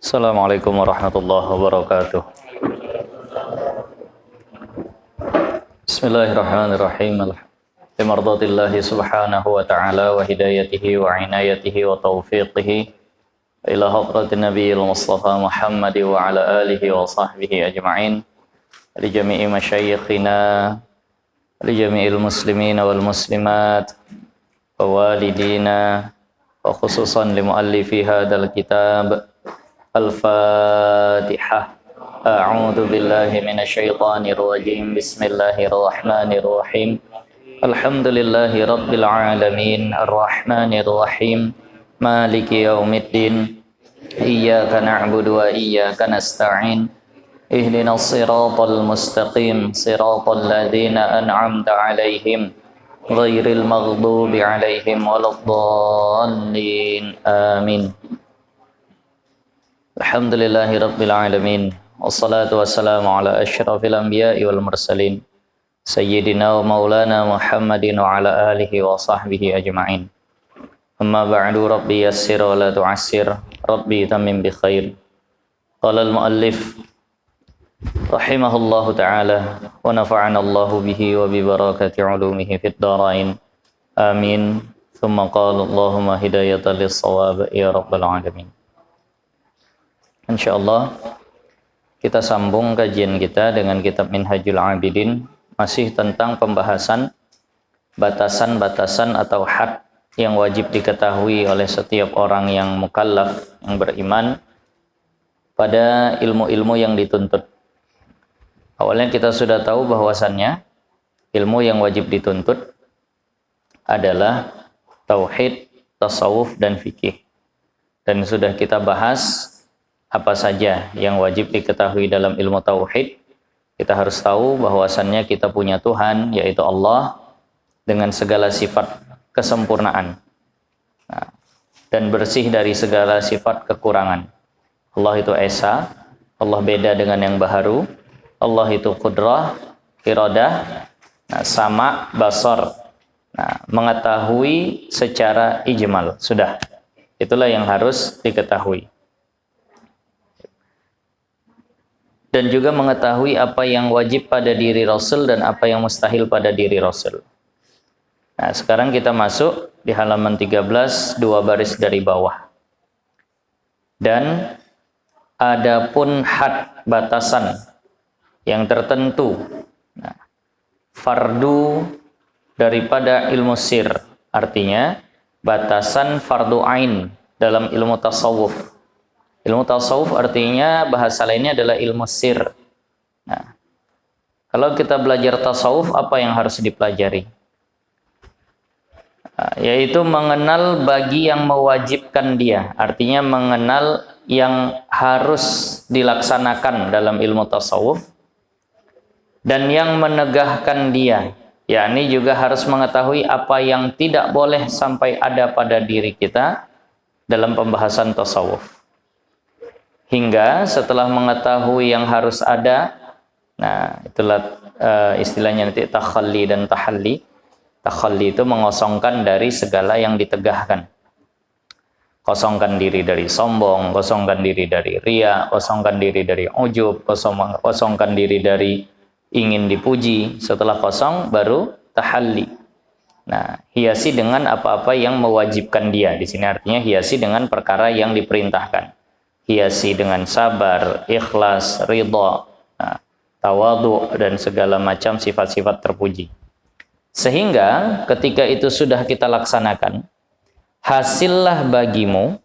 Assalamualaikum warahmatullahi wabarakatuh. Bismillahirrahmanirrahim. Bimardatillahi subhanahu wa ta'ala wa hidayatihi wa inayatihi wa taufiqihi ila hadratin nabiyil mustafa Muhammad wa ala alihi wa sahbihi ajma'in, li jami'i masyayikhina, li jami'il muslimina wal muslimat wa walidina, wa khususan li muallifi hadal kitab. Al-Fatihah. A'udzu billahi minasy syaithanir rajim. Bismillahirrahmanirrahim. Alhamdulillahi rabbil alamin, arrahmanir rahim, maliki yaumiddin. Iyyaka na'budu wa iyyaka nasta'in. Ihdinas siratal mustaqim, siratal ladzina an'amta 'alaihim ghairil maghdubi 'alaihim waladdallin. Amin. Alhamdulillahi rabbil alamin, wassalatu wassalamu ala asyrafil anbiya'i wal mursalin, sayyidina wa maulana Muhammadin wa ala alihi wa sahbihi ajma'in. Amma ba'du, rabbi yassir wa la tu'assir, rabbi tamim bi khair. Qala al-muallif rahimahullahu ta'ala wa nafa'ana Allahu bihi wa bi barakati ulumihi fid dharain. Amin. Thumma qala Allahumma hidayatan lis-shawab ya rabbal alamin. InsyaAllah kita sambung kajian kita dengan kitab Minhajul Abidin, masih tentang pembahasan batasan-batasan atau had yang wajib diketahui oleh setiap orang yang mukallaf, yang beriman pada ilmu-ilmu yang dituntut. Awalnya kita sudah tahu bahwasannya ilmu yang wajib dituntut adalah tauhid, tasawuf, dan fikih. Dan sudah kita bahas apa saja yang wajib diketahui dalam ilmu tauhid. Kita harus tahu bahwasannya kita punya Tuhan, yaitu Allah, dengan segala sifat kesempurnaan, dan bersih dari segala sifat kekurangan. Allah itu Esa, Allah beda dengan yang baharu, Allah itu Qudrah, Iradah, Sama, Basar, mengetahui secara ijmal. Sudah, itulah yang harus diketahui. Dan juga mengetahui apa yang wajib pada diri Rasul dan apa yang mustahil pada diri Rasul. Nah, sekarang kita masuk di halaman 13, 2 baris dari bawah. Dan adapun had, batasan yang tertentu, fardu daripada ilmu sir, artinya batasan fardu ain dalam ilmu tasawuf. Ilmu tasawuf artinya bahasa lainnya adalah ilmu sir. Nah, kalau kita belajar tasawuf, apa yang harus dipelajari? Yaitu mengenal bagi yang mewajibkan dia. Artinya mengenal yang harus dilaksanakan dalam ilmu tasawuf. Dan yang menegahkan dia. Yakni juga harus mengetahui apa yang tidak boleh sampai ada pada diri kita dalam pembahasan tasawuf. Hingga setelah mengetahui yang harus ada, itulah istilahnya nanti takhalli dan tahalli. Takhalli itu mengosongkan dari segala yang ditegahkan. Kosongkan diri dari sombong, kosongkan diri dari riya, kosongkan diri dari ujub, kosongkan diri dari ingin dipuji. Setelah kosong baru tahalli. Hiasi dengan apa-apa yang mewajibkan dia. Di sini artinya hiasi dengan perkara yang diperintahkan. Hiasi dengan sabar, ikhlas, ridha, tawadhu, dan segala macam sifat-sifat terpuji. Sehingga ketika itu sudah kita laksanakan, hasillah bagimu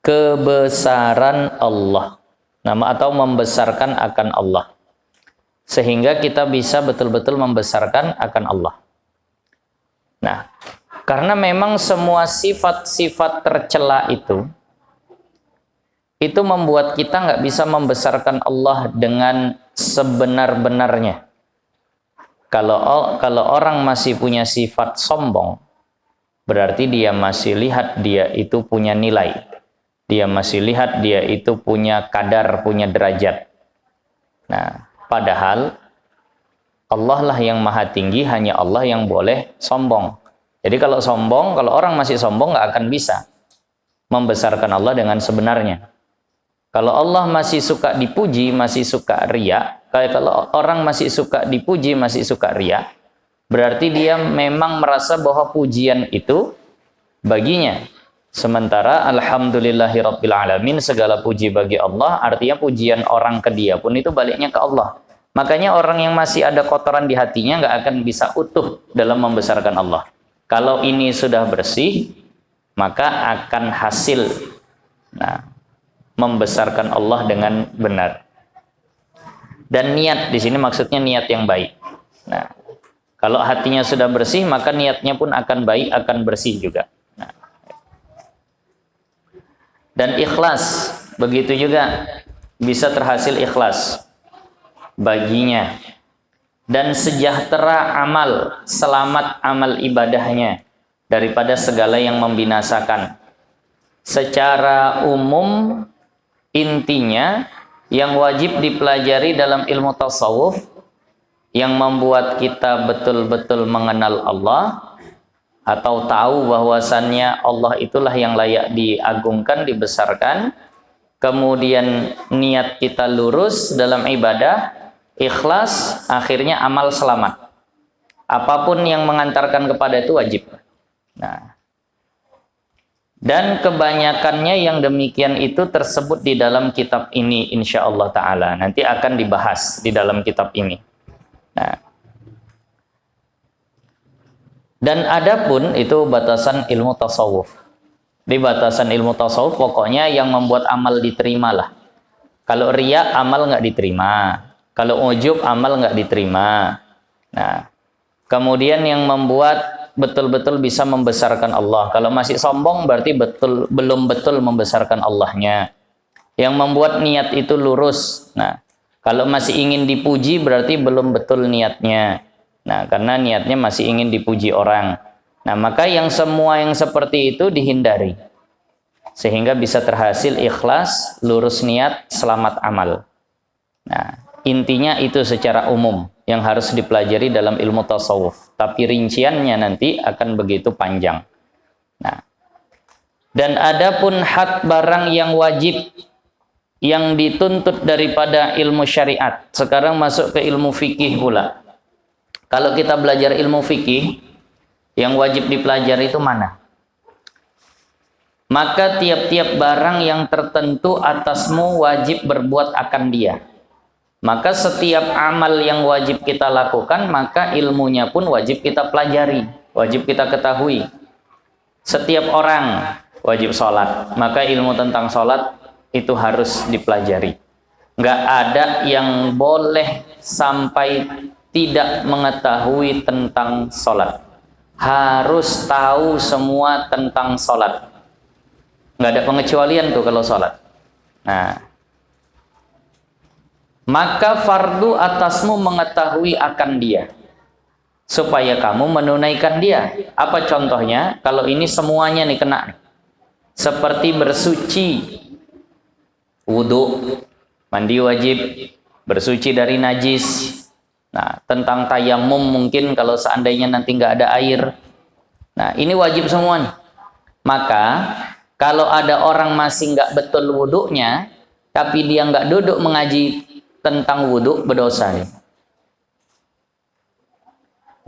kebesaran Allah, atau membesarkan akan Allah. Sehingga kita bisa betul-betul membesarkan akan Allah. Karena memang semua sifat-sifat tercela itu membuat kita nggak bisa membesarkan Allah dengan sebenar-benarnya. Kalau orang masih punya sifat sombong, berarti dia masih lihat dia itu punya nilai. Dia masih lihat dia itu punya kadar, punya derajat. Padahal Allah lah yang maha tinggi, hanya Allah yang boleh sombong. Jadi kalau sombong, kalau orang masih sombong nggak akan bisa membesarkan Allah dengan sebenarnya. Kalau Allah masih suka dipuji, masih suka riya, kalau orang masih suka dipuji, masih suka riya, berarti dia memang merasa bahwa pujian itu baginya. Sementara alhamdulillahirabbil alamin, segala puji bagi Allah, artinya pujian orang ke dia pun itu baliknya ke Allah. Makanya orang yang masih ada kotoran di hatinya nggak akan bisa utuh dalam membesarkan Allah. Kalau ini sudah bersih, maka akan hasil membesarkan Allah dengan benar. Dan niat di sini maksudnya niat yang baik. Nah, kalau hatinya sudah bersih, maka niatnya pun akan baik, akan bersih juga. Dan ikhlas, begitu juga bisa terhasil ikhlas baginya. Dan sejahtera amal, selamat amal ibadahnya daripada segala yang membinasakan. Secara umum, intinya yang wajib dipelajari dalam ilmu tasawuf yang membuat kita betul-betul mengenal Allah, atau tahu bahwasannya Allah itulah yang layak diagungkan, dibesarkan. Kemudian niat kita lurus dalam ibadah, ikhlas, akhirnya amal selamat. Apapun yang mengantarkan kepada itu wajib. Nah, dan kebanyakannya yang demikian itu tersebut di dalam kitab ini, insya Allah Ta'ala. Nanti akan dibahas di dalam kitab ini. Nah, dan adapun itu batasan ilmu tasawuf. Di batasan ilmu tasawuf pokoknya yang membuat amal diterima lah. Kalau riya amal nggak diterima. Kalau ujub amal nggak diterima. Nah, kemudian yang membuat betul-betul bisa membesarkan Allah. Kalau masih sombong berarti belum betul membesarkan Allahnya. Yang membuat niat itu lurus. Nah, kalau masih ingin dipuji berarti belum betul niatnya. Nah, karena niatnya masih ingin dipuji orang. Nah, maka yang semua yang seperti itu dihindari. Sehingga bisa terhasil ikhlas, lurus niat, selamat amal. Nah, intinya itu secara umum yang harus dipelajari dalam ilmu tasawuf. Tapi rinciannya nanti akan begitu panjang. Nah, dan adapun had barang yang wajib yang dituntut daripada ilmu syariat. Sekarang masuk ke ilmu fikih pula. Kalau kita belajar ilmu fikih, yang wajib dipelajari itu mana? Maka tiap-tiap barang yang tertentu atasmu wajib berbuat akan dia. Maka setiap amal yang wajib kita lakukan, maka ilmunya pun wajib kita pelajari, wajib kita ketahui. Setiap orang wajib sholat, maka ilmu tentang sholat itu harus dipelajari. Nggak ada yang boleh sampai tidak mengetahui tentang sholat. Harus tahu semua tentang sholat. Nggak ada pengecualian tuh kalau sholat. Nah, maka fardu atasmu mengetahui akan dia, supaya kamu menunaikan dia. Apa contohnya? Kalau ini semuanya nih kena. Seperti bersuci, wudhu, mandi wajib, bersuci dari najis. Nah, tentang tayamum mungkin kalau seandainya nanti nggak ada air. Nah, ini wajib semua nih. Maka, kalau ada orang masih nggak betul wudhunya, tapi dia nggak duduk mengaji tentang wudhu, berdosa.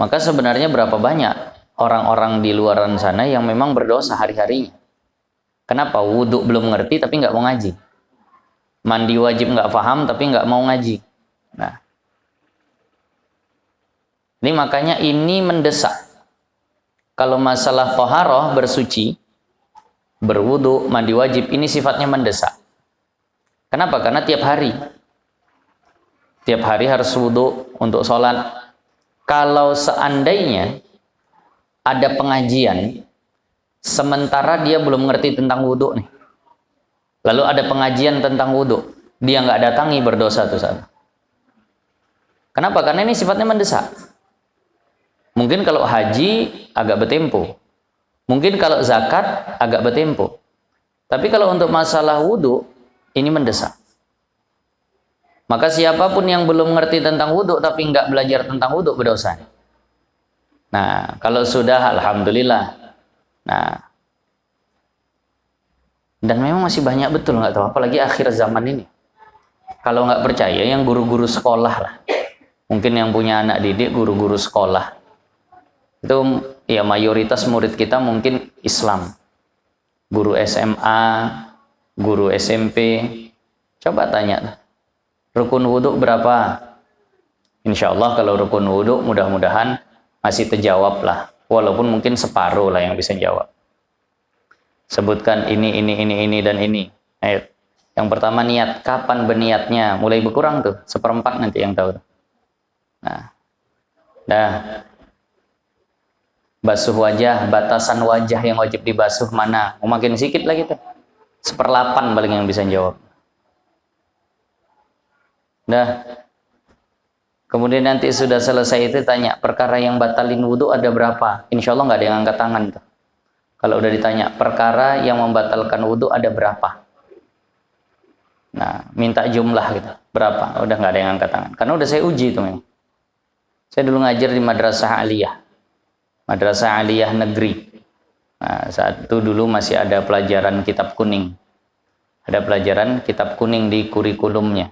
Maka sebenarnya berapa banyak orang-orang di luaran sana yang memang berdosa hari-harinya. Kenapa? Wudhu belum ngerti tapi nggak mau ngaji. Mandi wajib nggak paham tapi nggak mau ngaji. Nah, ini makanya ini mendesak. Kalau masalah toharoh, bersuci, berwudu, mandi wajib, ini sifatnya mendesak. Kenapa? Karena tiap hari harus wudu untuk sholat. Kalau seandainya ada pengajian, sementara dia belum ngerti tentang wudu nih, lalu ada pengajian tentang wudu, dia nggak datangi, berdosa tuh saat. Kenapa? Karena ini sifatnya mendesak. Mungkin kalau haji agak bertempo. Mungkin kalau zakat agak bertempo. Tapi kalau untuk masalah wudhu, ini mendesak. Maka siapapun yang belum mengerti tentang wudhu tapi nggak belajar tentang wudhu, berdosa. Nah, kalau sudah, alhamdulillah. Nah, Dan memang masih banyak betul, nggak tahu, apalagi akhir zaman ini. Kalau nggak percaya, yang guru-guru sekolah lah. Mungkin yang punya anak didik, guru-guru sekolah. Itu ya mayoritas murid kita mungkin Islam. Guru SMA, guru SMP. Coba tanya, rukun wudhu berapa? Insya Allah kalau rukun wudhu mudah-mudahan masih terjawab lah. Walaupun mungkin separuh lah yang bisa jawab. Sebutkan ini, dan ini. Ayo. Yang pertama niat, kapan berniatnya? Mulai berkurang tuh, 1/4 nanti yang tahu. Nah, basuh wajah, batasan wajah yang wajib dibasuh mana? Makin sedikit lagi tuh, 1/8 paling yang bisa jawab. Kemudian nanti sudah selesai itu tanya, perkara yang batalin wudhu ada berapa? Insya Allah nggak ada yang angkat tangan tuh. Kalau udah ditanya, perkara yang membatalkan wudhu ada berapa? Nah, minta jumlah gitu. Berapa? Udah nggak ada yang angkat tangan. Karena udah saya uji itu memang. Saya dulu ngajar di Madrasah Aliyah. Madrasah Aliyah Negeri. Nah, saat itu dulu masih ada pelajaran kitab kuning. Ada pelajaran kitab kuning di kurikulumnya.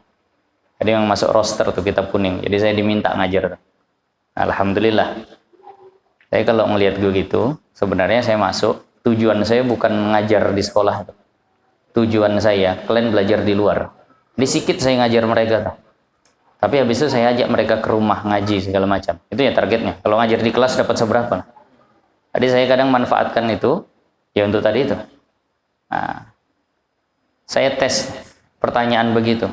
Jadi yang masuk roster tuh kitab kuning. Jadi saya diminta ngajar. Alhamdulillah. Saya kalau ngelihat begitu, sebenarnya saya masuk. Tujuan saya bukan ngajar di sekolah. Tujuan saya, kalian belajar di luar. Di sikit saya ngajar mereka tuh. Tapi habis itu saya ajak mereka ke rumah ngaji segala macam. Itu ya targetnya. Kalau ngajar di kelas dapat seberapa? Jadi saya kadang manfaatkan itu ya untuk tadi itu. Nah, saya tes pertanyaan begitu.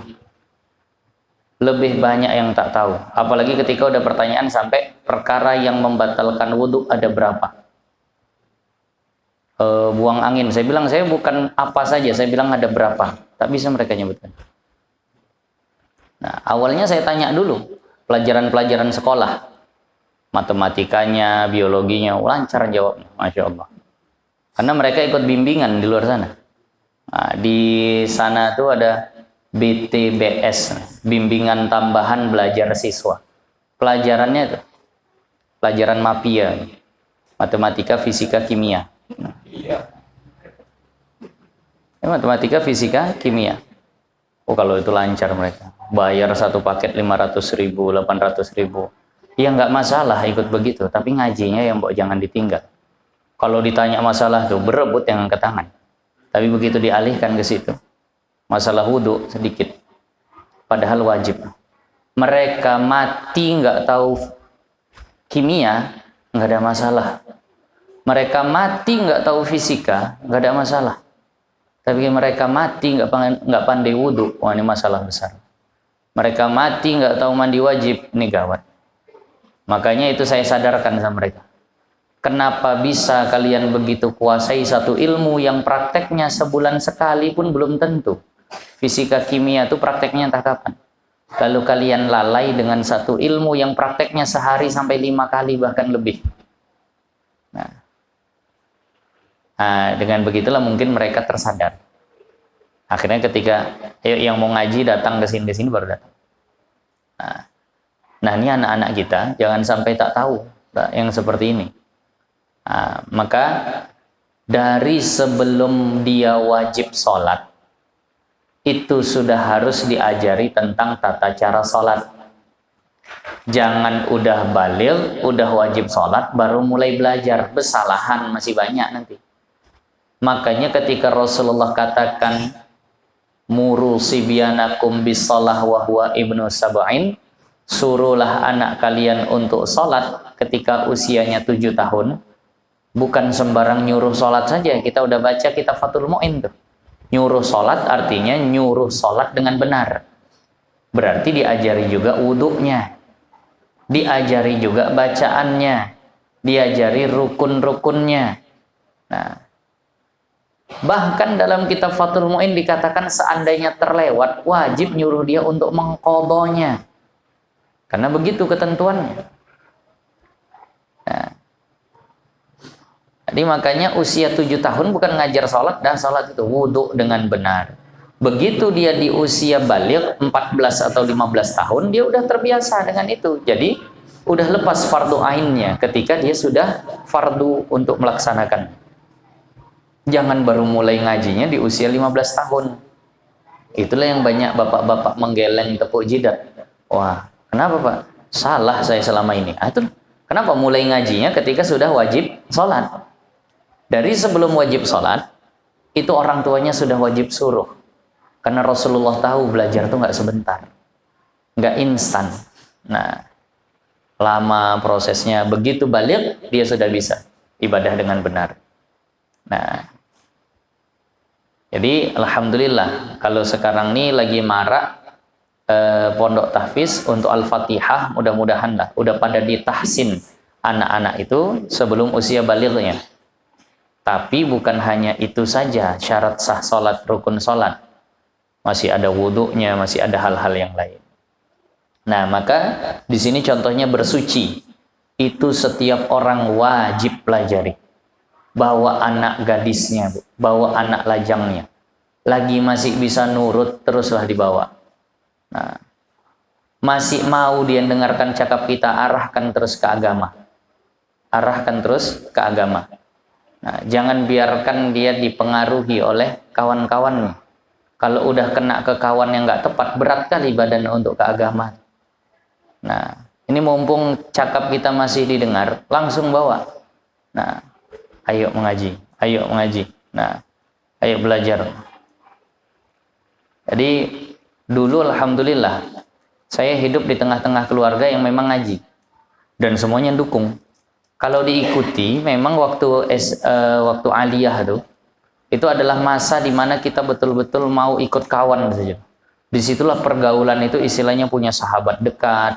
Lebih banyak yang tak tahu. Apalagi ketika udah pertanyaan sampai perkara yang membatalkan wudhu ada berapa? Buang angin. Saya bilang saya bukan apa saja. Saya bilang ada berapa. Tak bisa mereka nyebutkan. Nah, awalnya saya tanya dulu pelajaran-pelajaran sekolah, matematikanya, biologinya, lancar jawabnya, masya Allah. Karena mereka ikut bimbingan di luar sana. Nah, di sana tuh ada BTBS, bimbingan tambahan belajar siswa. Pelajarannya itu pelajaran mapia, matematika, fisika, kimia. Matematika, fisika, kimia. Oh, kalau itu lancar mereka. Bayar satu paket 500.000, 800.000. Ya nggak masalah ikut begitu, tapi ngajinya yang jangan ditinggal. Kalau ditanya masalah tuh berebut yang angkat tangan. Tapi begitu dialihkan ke situ, masalah wudhu sedikit. Padahal wajib. Mereka mati nggak tahu kimia, nggak ada masalah. Mereka mati nggak tahu fisika, nggak ada masalah. Tapi mereka mati nggak pandai wudhu, wah ini masalah besar. Mereka mati nggak tahu mandi wajib, ini gawat. Makanya itu saya sadarkan sama mereka. Kenapa bisa kalian begitu kuasai satu ilmu yang prakteknya sebulan sekali pun belum tentu. Fisika kimia itu prakteknya entah kapan. Lalu kalian lalai dengan satu ilmu yang prakteknya sehari sampai 5 kali bahkan lebih. Nah, dengan begitulah mungkin mereka tersadar. Akhirnya ketika yang mau ngaji datang ke sini baru datang. Nah, ini anak-anak kita jangan sampai tak tahu yang seperti ini. Nah, maka dari sebelum dia wajib sholat itu sudah harus diajari tentang tata cara sholat. Jangan udah baligh, udah wajib sholat baru mulai belajar. Kesalahan masih banyak nanti. Makanya ketika Rasulullah katakan muru sibyanakum bis shalah wa huwa ibnu sab'in, suruhlah anak kalian untuk sholat ketika usianya 7 tahun. Bukan sembarang nyuruh sholat saja. Kita udah baca kitab Fathul Mu'in tuh. Nyuruh sholat artinya nyuruh sholat dengan benar. Berarti diajari juga wudhunya, diajari juga bacaannya, diajari rukun-rukunnya. Nah, bahkan dalam kitab Fathul Mu'in dikatakan seandainya terlewat, wajib nyuruh dia untuk mengqadhanya. Karena begitu ketentuannya. Nah, jadi makanya usia 7 tahun bukan ngajar sholat, dah sholat itu wudhu dengan benar. Begitu dia di usia baligh 14 atau 15 tahun, dia udah terbiasa dengan itu. Jadi udah lepas fardu ainnya ketika dia sudah fardu untuk melaksanakan. Jangan baru mulai ngajinya di usia 15 tahun. Itulah yang banyak bapak-bapak menggeleng tepuk jidat. Wah, kenapa Pak? Salah saya selama ini. Itu kenapa mulai ngajinya ketika sudah wajib sholat? Dari sebelum wajib sholat, itu orang tuanya sudah wajib suruh. Karena Rasulullah tahu belajar itu nggak sebentar. Nggak instan. Nah, lama prosesnya. Begitu balik, dia sudah bisa ibadah dengan benar. Nah, jadi alhamdulillah kalau sekarang ini lagi marak pondok tahfiz untuk Al-Fatihah, mudah-mudahan lah udah pada ditahsin anak-anak itu sebelum usia balighnya. Tapi bukan hanya itu saja syarat sah salat, rukun salat. Masih ada wudunya, masih ada hal-hal yang lain. Nah, maka di sini contohnya bersuci. Itu setiap orang wajib pelajari. Bawa anak gadisnya, bawa anak lajangnya. Lagi masih bisa nurut, teruslah dibawa. Nah, masih mau dia dengarkan cakap kita, arahkan terus ke agama. Arahkan terus ke agama. Nah, jangan biarkan dia dipengaruhi oleh kawan-kawannya. Kalau udah kena ke kawan yang nggak tepat, berat kali badan untuk ke agama. Nah, ini mumpung cakap kita masih didengar, langsung bawa. Nah, ayo mengaji, ayo mengaji. Nah, ayo belajar. Jadi dulu alhamdulillah saya hidup di tengah-tengah keluarga yang memang ngaji dan semuanya dukung. Kalau diikuti, memang waktu aliyah itu adalah masa di mana kita betul-betul mau ikut kawan saja. Disitulah pergaulan itu istilahnya punya sahabat dekat,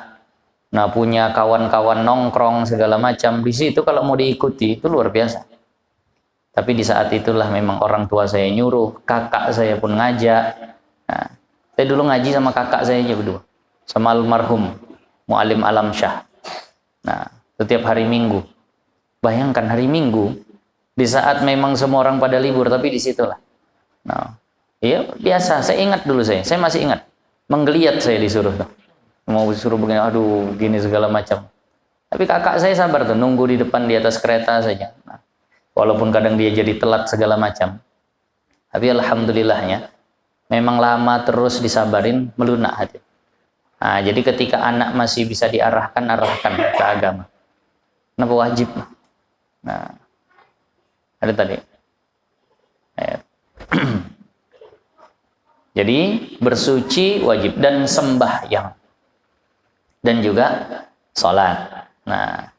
nah punya kawan-kawan nongkrong segala macam. Di situ kalau mau diikuti itu luar biasa. Tapi di saat itulah memang orang tua saya nyuruh, kakak saya pun ngajak. Nah, saya dulu ngaji sama kakak saya aja berdua, sama almarhum Mu'alim Alam Syah. Nah, setiap hari Minggu. Bayangkan hari Minggu, di saat memang semua orang pada libur, tapi di situlah. Nah, iya biasa. Saya ingat dulu saya masih ingat. Menggeliat saya disuruh tuh. Mau disuruh begini, aduh, gini segala macam. Tapi kakak saya sabar tuh, nunggu di depan di atas kereta saja. Nah, walaupun kadang dia jadi telat segala macam. Tapi alhamdulillahnya, memang lama terus disabarin, melunak hati. Nah, jadi ketika anak masih bisa arahkan ke agama. Kenapa wajib? Nah, ada tadi. Jadi bersuci wajib dan sembahyang dan juga sholat. Nah,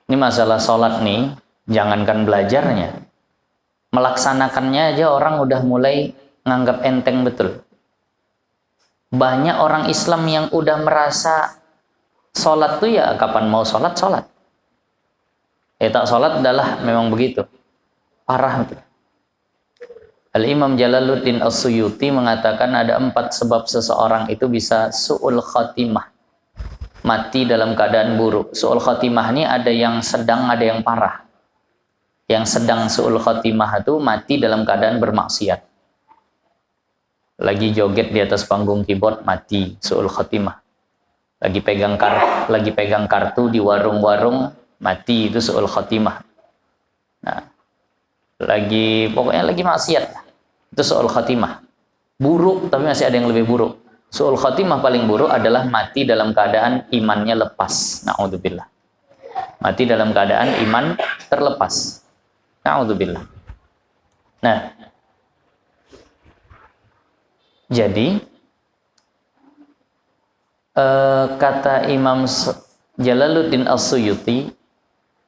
ini masalah sholat nih, jangankan belajarnya, melaksanakannya aja orang udah mulai nganggap enteng betul. Banyak orang Islam yang udah merasa sholat tuh ya kapan mau sholat. Tak sholat adalah memang begitu. Parah. Al-Imam Jalaluddin As-Suyuti mengatakan ada 4 sebab seseorang itu bisa su'ul khatimah. Mati dalam keadaan buruk. Su'ul khatimah ini ada yang sedang, ada yang parah. Yang sedang su'ul khatimah itu mati dalam keadaan bermaksiat. Lagi joget di atas panggung keyboard, mati, su'ul khatimah. Lagi pegang kartu di warung-warung, mati, itu su'ul khatimah. Nah, pokoknya lagi maksiat, itu su'ul khatimah. Buruk, tapi masih ada yang lebih buruk. Su'ul khatimah paling buruk adalah mati dalam keadaan imannya lepas. Na'udzubillah. Mati dalam keadaan iman terlepas. Na'udzubillah. Nah, jadi kata Imam Jalaluddin As-Suyuti,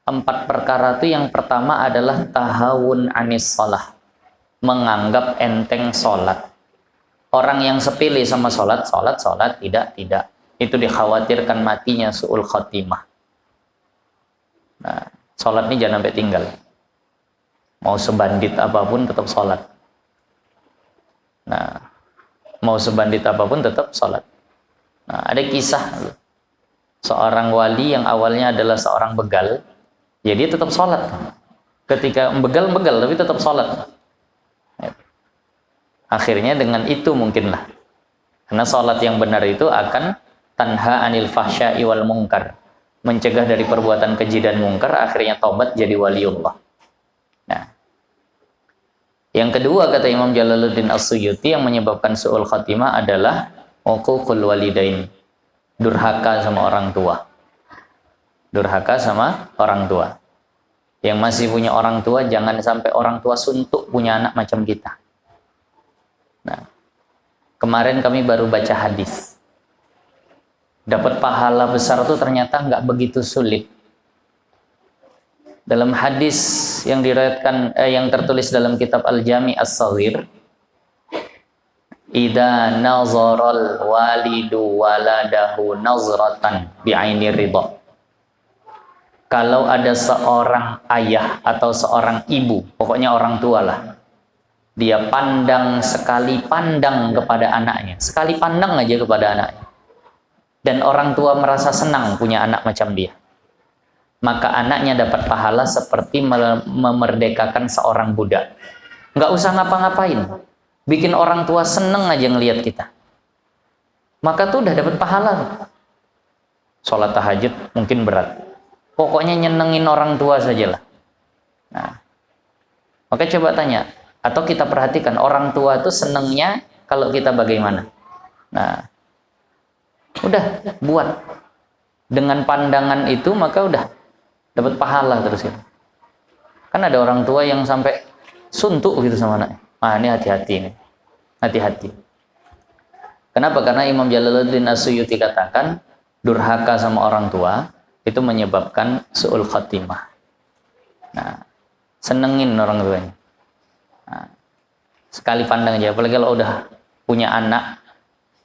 4 perkara itu yang pertama adalah tahawun anis shalah, menganggap enteng sholat. Orang yang sepele sama sholat, tidak. Itu dikhawatirkan matinya su'ul khatimah. Nah, sholat ini jangan sampai tinggal. Mau sebandit apapun tetap sholat. Nah, mau sebandit apapun tetap sholat. Nah, ada kisah seorang wali yang awalnya adalah seorang begal, jadi tetap sholat. Ketika begal tapi tetap sholat. Akhirnya dengan itu mungkinlah, karena sholat yang benar itu akan tanha anil fahsya'i wal munkar, mencegah dari perbuatan keji dan mungkar, akhirnya taubat jadi waliullah. Nah, Yang kedua kata Imam Jalaluddin As-Suyuti yang menyebabkan su'ul khatimah adalah uququl walidain. Durhaka sama orang tua. Durhaka sama orang tua. Yang masih punya orang tua, jangan sampai orang tua suntuk punya anak macam kita. Nah, kemarin kami baru baca hadis. Dapat pahala besar itu ternyata nggak begitu sulit. Dalam hadis yang diriwayatkan yang tertulis dalam kitab Al-Jami' As-Shaghir, idza nazaral walidu waladahu nazratan bi'aini ridha. Kalau ada seorang ayah atau seorang ibu, pokoknya orang tua lah, dia pandang sekali pandang kepada anaknya, sekali pandang aja kepada anaknya, dan orang tua merasa senang punya anak macam dia, maka anaknya dapat pahala seperti memerdekakan seorang budak. Nggak usah ngapa-ngapain, bikin orang tua seneng aja ngelihat kita, maka tuh udah dapat pahala. Sholat tahajud mungkin berat, pokoknya nyenengin orang tua sajalah. Nah, maka coba tanya, atau kita perhatikan orang tua itu senengnya kalau kita bagaimana. Nah, udah buat dengan pandangan itu, maka udah dapat pahala terus gitu. Kan ada orang tua yang sampai suntuk gitu sama anaknya. Ah, ini hati-hati nih. Hati-hati. Kenapa? Karena Imam Jalaluddin As-Suyuti katakan durhaka sama orang tua itu menyebabkan su'ul khatimah. Nah, senengin orang tuanya. Nah, sekali pandang aja, apalagi kalau udah punya anak.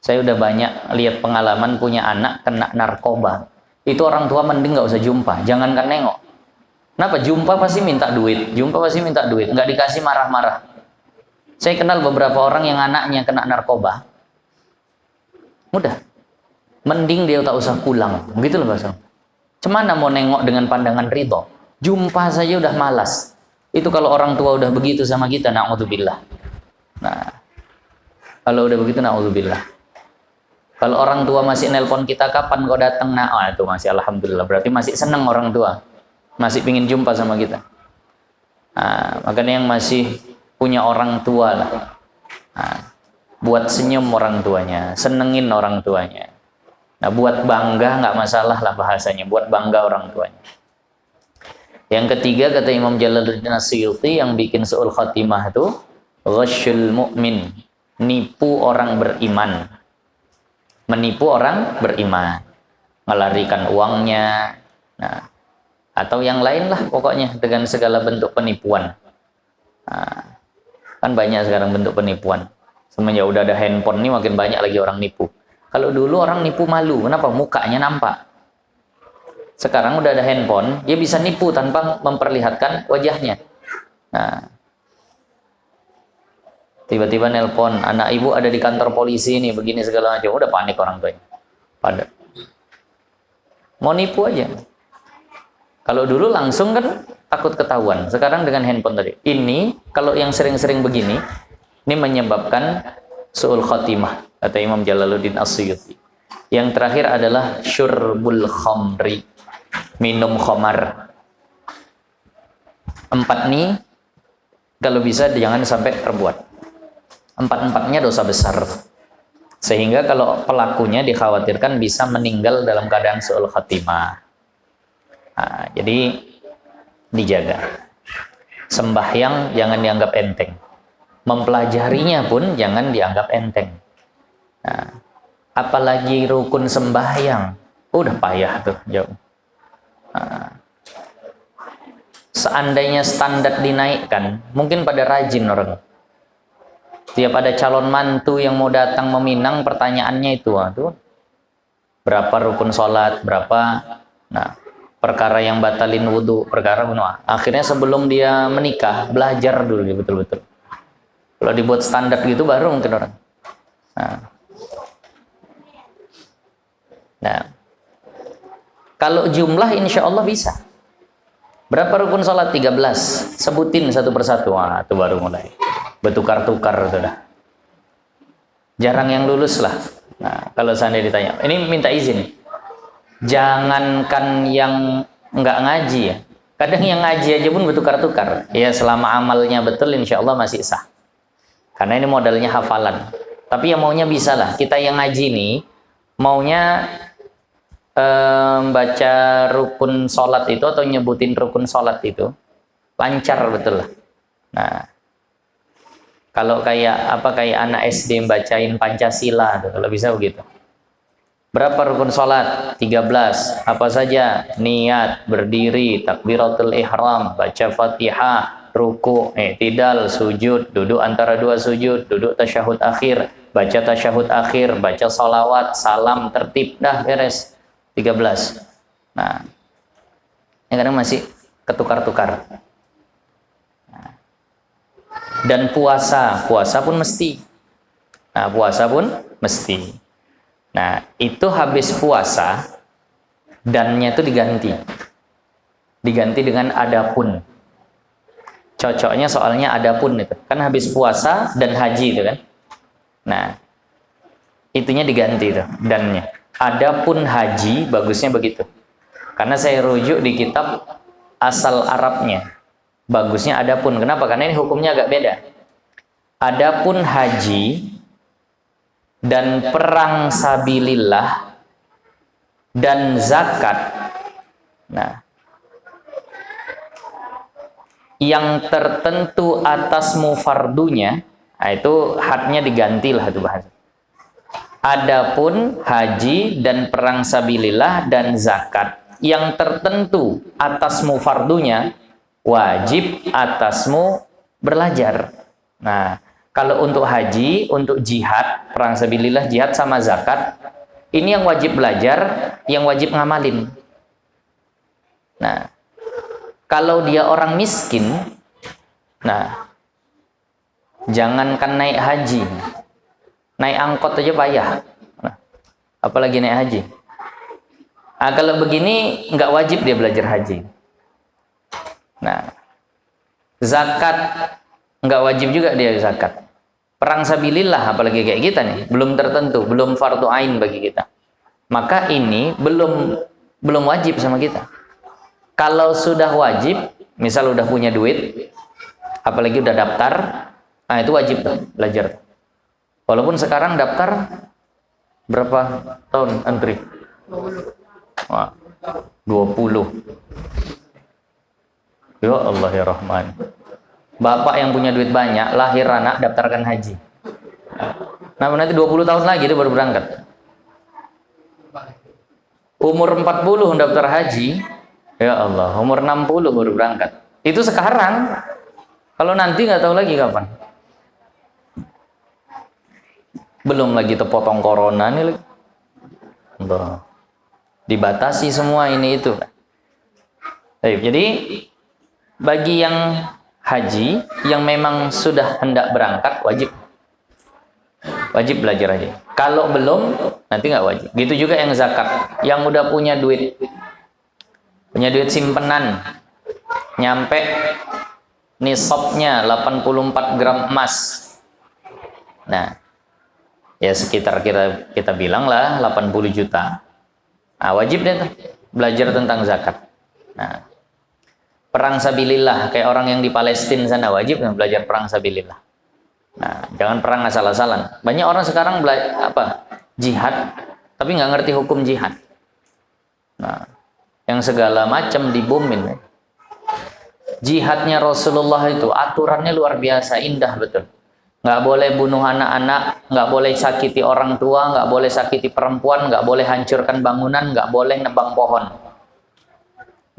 Saya udah banyak lihat pengalaman punya anak kena narkoba. Itu orang tua mending nggak usah jumpa, jangankan nengok. Kenapa? Jumpa pasti minta duit, nggak dikasih marah-marah. Saya kenal beberapa orang yang anaknya kena narkoba. Udah, mending dia tak usah pulang, begitu loh Pak. Cemana mau nengok dengan pandangan ridho? Jumpa saja udah malas. Itu kalau orang tua udah begitu sama kita, na'udzubillah. Nah, kalau udah begitu, na'udzubillah. Kalau orang tua masih nelpon kita, kapan kau datang? Nah, itu masih alhamdulillah. Berarti masih senang orang tua. Masih pingin jumpa sama kita. Nah, makanya yang masih punya orang tua lah. Nah, buat senyum orang tuanya, senengin orang tuanya. Nah, buat bangga nggak masalah lah bahasanya, buat bangga orang tuanya. Yang ketiga kata Imam Jalaluddin As-Suyuti yang bikin su'ul khatimah itu ghasyul mu'min, nipu orang beriman. Menipu orang beriman, melarikan uangnya, nah, atau yang lain lah pokoknya dengan segala bentuk penipuan. Nah, kan banyak sekarang bentuk penipuan. Semenjak udah ada handphone nih makin banyak lagi orang nipu. Kalau dulu orang nipu malu, kenapa? Mukanya nampak. Sekarang udah ada handphone, dia bisa nipu tanpa memperlihatkan wajahnya. Nah, tiba-tiba nelpon, anak ibu ada di kantor polisi nih, begini segala macam, udah panik orang tuanya. Pada mau nipu aja. Kalau dulu langsung kan takut ketahuan. Sekarang dengan handphone tadi. Ini kalau yang sering-sering begini, ini menyebabkan su'ul khatimah, kata Imam Jalaluddin As-Suyuti. Yang terakhir adalah syurbul khamri, minum khamar. 4 nih kalau bisa jangan sampai terbuat. 4-4-nya dosa besar. Sehingga kalau pelakunya dikhawatirkan bisa meninggal dalam keadaan su'ul khatimah. Nah, jadi dijaga. Sembahyang jangan dianggap enteng. Mempelajarinya pun jangan dianggap enteng. Nah, apalagi rukun sembahyang, udah payah tuh jauh. Nah, seandainya standar dinaikkan, mungkin pada rajin orang. Tiap ada calon mantu yang mau datang meminang, pertanyaannya itu, aduh, berapa rukun sholat, berapa, nah, perkara yang batalin wudhu, perkara bunuh. Akhirnya sebelum dia menikah, belajar dulu betul-betul. Kalau dibuat standar gitu baru mungkin orang. Nah, kalau jumlah insya Allah bisa. Berapa rukun sholat? 13. Sebutin satu persatu. Wah, itu baru mulai. Bertukar-tukar sudah. Jarang yang lulus lah. Nah, kalau seandainya ditanya, ini minta izin. Jangankan yang nggak ngaji ya. Kadang yang ngaji aja pun bertukar-tukar. Ya selama amalnya betul insya Allah masih sah. Karena ini modalnya hafalan. Tapi yang maunya bisa lah. Kita yang ngaji ini maunya baca rukun sholat itu atau nyebutin rukun sholat itu lancar betul lah. Nah, kalau kayak anak SD bacain Pancasila tuh, kalau bisa begitu. Berapa rukun sholat? 13. Apa saja? Niat, berdiri, takbiratul ihram, baca Fatihah, ruku, i'tidal, sujud, duduk antara dua sujud, duduk tasyahud akhir, baca tasyahud akhir, baca salawat, salam, tertib, dah beres. 13. Nah, yang kadang masih ketukar-tukar. Nah. Dan puasa pun mesti. Nah, puasa pun mesti. Nah, itu habis puasa, dannya itu diganti. Diganti dengan adapun. Cocoknya soalnya adapun itu. Kan habis puasa dan haji itu kan. Nah, itunya diganti itu, dannya. Adapun haji, bagusnya begitu. Karena saya rujuk di kitab asal Arabnya. Bagusnya adapun. Kenapa? Karena ini hukumnya agak beda. Adapun haji dan perang sabilillah dan zakat, nah, yang tertentu atasmu fardunya, nah itu hadnya digantilah itu bahasa. Adapun haji dan perang sabilillah dan zakat yang tertentu atasmu fardunya, wajib atasmu belajar. Nah, kalau untuk haji, untuk jihad, perang sabilillah, jihad sama zakat, ini yang wajib belajar, yang wajib ngamalin. Nah, kalau dia orang miskin, nah, jangankan naik haji, naik angkot aja payah. Nah, apalagi naik haji. Nah, kalau begini, nggak wajib dia belajar haji. Nah, zakat, nggak wajib juga dia zakat. Perang sabilillah, apalagi kayak kita nih, belum tertentu, belum fardu ain bagi kita. Maka ini belum wajib sama kita. Kalau sudah wajib, misal udah punya duit, apalagi udah daftar, nah itu wajib tuh, belajar. Walaupun sekarang daftar berapa tahun antri? 20. Ya Allah ya Rahman. Bapak yang punya duit banyak, lahir anak, daftarkan haji. Nah, nanti 20 tahun lagi dia baru berangkat. Umur 40 daftar haji, ya Allah, umur 60 baru berangkat. Itu sekarang. Kalau nanti nggak tahu lagi kapan. Belum lagi terpotong corona nih lagi. Allah. Dibatasi semua ini itu. Baik, jadi bagi yang haji yang memang sudah hendak berangkat wajib belajar haji. Kalau belum nanti nggak wajib. Gitu juga yang zakat, yang udah punya duit simpenan nyampe nisabnya 84 gram emas. Nah, ya sekitar kita bilang lah 80 juta. Nah, wajib deh tuh belajar tentang zakat. Nah, perang sabilillah, kayak orang yang di Palestina sana wajib belajar perang sabilillah. Nah, jangan perang asal-asalan. Banyak orang sekarang jihad, tapi nggak ngerti hukum jihad. Nah, yang segala macam dibomin. Jihadnya Rasulullah itu aturannya luar biasa, indah betul. Nggak boleh bunuh anak-anak, nggak boleh sakiti orang tua, nggak boleh sakiti perempuan, nggak boleh hancurkan bangunan, nggak boleh nebang pohon.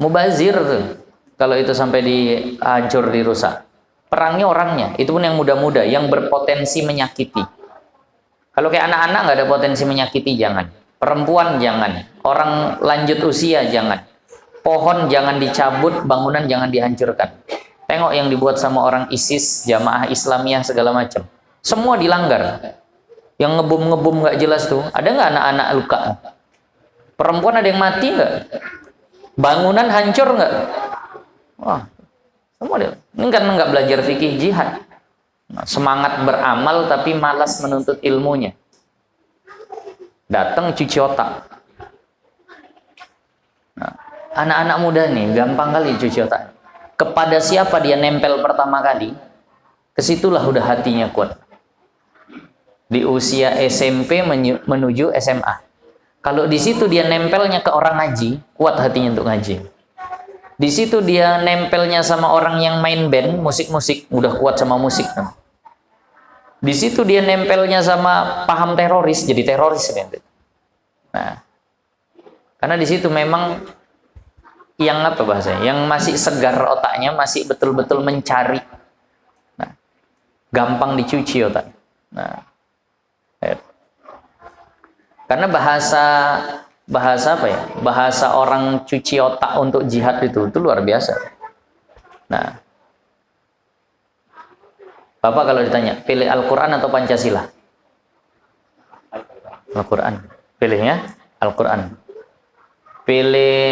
Mubazir tuh. Kalau itu sampai dihancur, dirusak. Perangnya orangnya, itu pun yang muda-muda, yang berpotensi menyakiti. Kalau kayak anak-anak nggak ada potensi menyakiti, jangan. Perempuan jangan. Orang lanjut usia jangan. Pohon jangan dicabut, bangunan jangan dihancurkan. Tengok yang dibuat sama orang ISIS, jamaah Islamiyah segala macam. Semua dilanggar. Yang ngebom nggak jelas tuh. Ada nggak anak-anak luka? Perempuan ada yang mati nggak? Bangunan hancur nggak? Wah, semua dia. Ini kan nggak belajar fikih jihad. Nah, semangat beramal tapi malas menuntut ilmunya. Datang cuci otak. Nah, Anak-anak muda nih gampang kali cuci otak. Kepada siapa dia nempel pertama kali, kesitulah udah hatinya kuat. Di usia SMP menuju SMA. Kalau di situ dia nempelnya ke orang ngaji, kuat hatinya untuk ngaji. Di situ dia nempelnya sama orang yang main band, musik-musik, udah kuat sama musik. Di situ dia nempelnya sama paham teroris, jadi teroris. Nah, karena di situ memang yang apa bahasanya, yang masih segar otaknya, masih betul-betul mencari. Nah, gampang dicuci otak. Nah, karena bahasa apa ya? Bahasa orang cuci otak untuk jihad itu luar biasa. Nah, Bapak kalau ditanya, pilih Al-Quran atau Pancasila? Al-Quran. Pilihnya Al-Quran. Pilih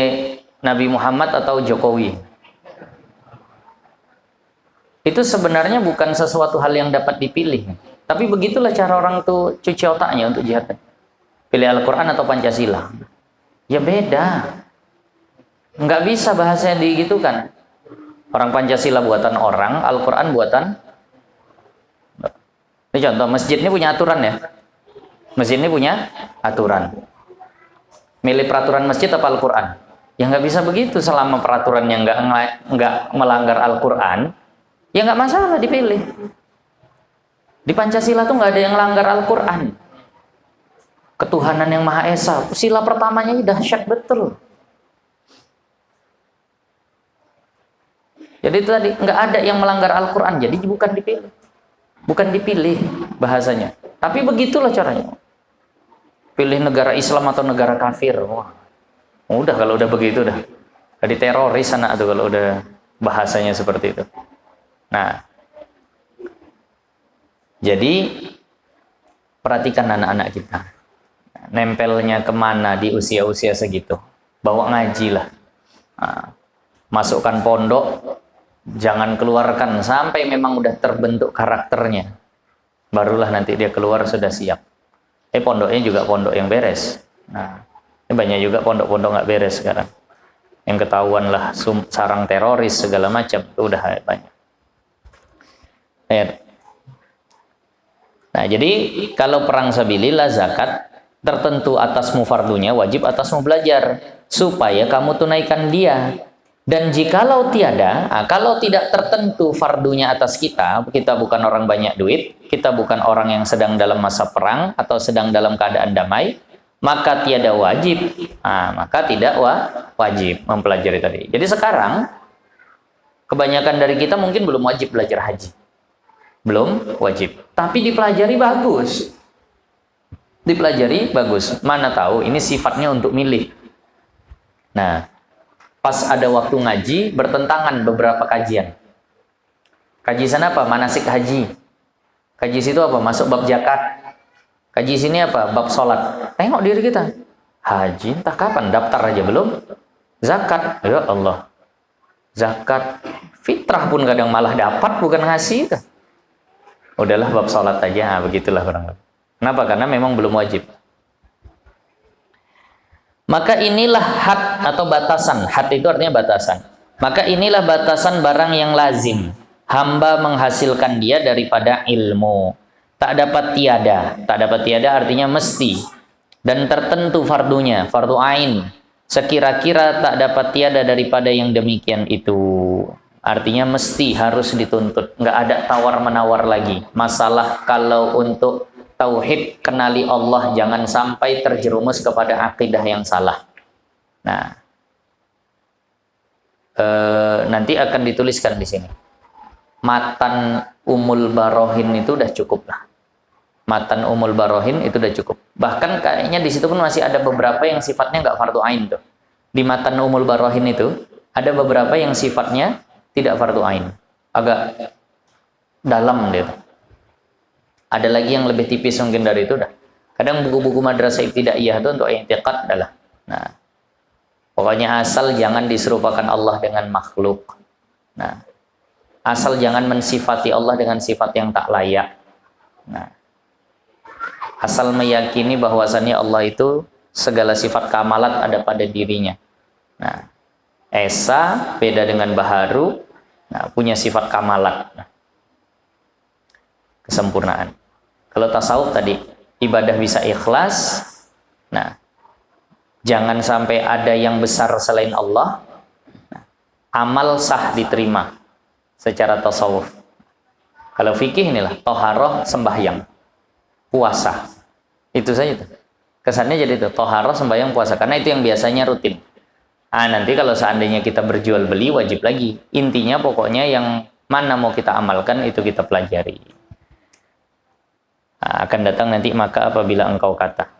Nabi Muhammad atau Jokowi? Itu sebenarnya bukan sesuatu hal yang dapat dipilih. Tapi begitulah cara orang tuh cuci otaknya untuk jihad. Pilih Al-Quran atau Pancasila? Ya beda. Nggak bisa bahasanya digitukan. Orang Pancasila buatan orang, Al-Quran buatan. Ini contoh, masjid ini punya aturan ya. Masjid ini punya aturan. Milih peraturan masjid apa Al-Quran? Ya nggak bisa begitu. Selama peraturannya nggak melanggar Al-Quran, ya nggak masalah dipilih. Di Pancasila tuh nggak ada yang langgar Al-Quran. Ketuhanan yang Maha Esa, sila pertamanya dahsyat betul. Jadi itu tadi nggak ada yang melanggar Al-Quran, jadi bukan dipilih bahasanya. Tapi begitulah caranya. Pilih negara Islam atau negara kafir, wah, udah kalau udah begitu dah. Jadi teroris anak tuh kalau udah bahasanya seperti itu. Nah, jadi perhatikan anak-anak kita. Nempelnya kemana di usia-usia segitu? Bawa ngaji lah. Nah, masukkan pondok, jangan keluarkan sampai memang udah terbentuk karakternya. Barulah nanti dia keluar sudah siap. Pondoknya juga pondok yang beres. Nah, banyak juga pondok-pondok nggak beres sekarang. Yang ketahuan lah sarang teroris segala macam, itu udah banyak. Nah, jadi kalau perang sabilillah zakat tertentu atasmu fardunya, wajib atasmu belajar supaya kamu tunaikan dia. Dan jikalau tiada, kalau tidak tertentu fardunya atas kita, kita bukan orang banyak duit, kita bukan orang yang sedang dalam masa perang atau sedang dalam keadaan damai, maka tiada wajib. Maka tidak wajib mempelajari tadi. Jadi sekarang kebanyakan dari kita mungkin belum wajib belajar haji. Belum wajib, tapi dipelajari bagus. Dipelajari bagus. Mana tahu ini sifatnya untuk milih. Nah, pas ada waktu ngaji, bertentangan beberapa kajian. Kaji sana apa? Manasik haji. Kaji situ apa? Masuk bab zakat. Kaji sini apa? Bab sholat. Tengok diri kita. Haji entah kapan, daftar aja belum. Zakat, ya Allah. Zakat, fitrah pun kadang malah dapat, bukan ngasih. Udahlah bab sholat aja, begitulah barangkali. Kenapa? Karena memang belum wajib. Maka inilah had atau batasan. Had itu artinya batasan. Maka inilah batasan barang yang lazim. Hamba menghasilkan dia daripada ilmu. Tak dapat tiada. Tak dapat tiada artinya mesti. Dan tertentu fardunya. Fardu ain. Sekira-kira tak dapat tiada daripada yang demikian itu. Artinya mesti harus dituntut. Nggak ada tawar-menawar lagi. Masalah kalau untuk tauhid, kenali Allah, jangan sampai terjerumus kepada akidah yang salah. Nah, nanti akan dituliskan di sini. Matan Umul Barohin itu udah cukup lah. Matan Umul Barohin itu udah cukup. Bahkan kayaknya di situ pun masih ada beberapa yang sifatnya nggak fardu ain tuh. Di Matan Umul Barohin itu ada beberapa yang sifatnya tidak fardu ain. Agak dalam dia tuh. Ada lagi yang lebih tipis mungkin dari itu dah. Kadang buku-buku madrasah ibtidaiyah itu untuk i'tiqad adalah. Nah, pokoknya asal jangan diserupakan Allah dengan makhluk. Nah, asal jangan mensifati Allah dengan sifat yang tak layak. Nah, asal meyakini bahwasannya Allah itu segala sifat kamalat ada pada dirinya. Nah, Esa beda dengan baharu. Nah, punya sifat kamalat. Kesempurnaan. Kalau tasawuf tadi, ibadah bisa ikhlas. Nah, jangan sampai ada yang besar selain Allah. Nah, amal sah diterima secara tasawuf. Kalau fikih inilah, toharoh sembahyang. Puasa. Itu saja tuh. Kesannya jadi itu, toharoh sembahyang puasa. Karena itu yang biasanya rutin. Nanti kalau seandainya kita berjual beli wajib lagi. Intinya pokoknya yang mana mau kita amalkan itu kita pelajari. Akan datang nanti maka apabila engkau kata.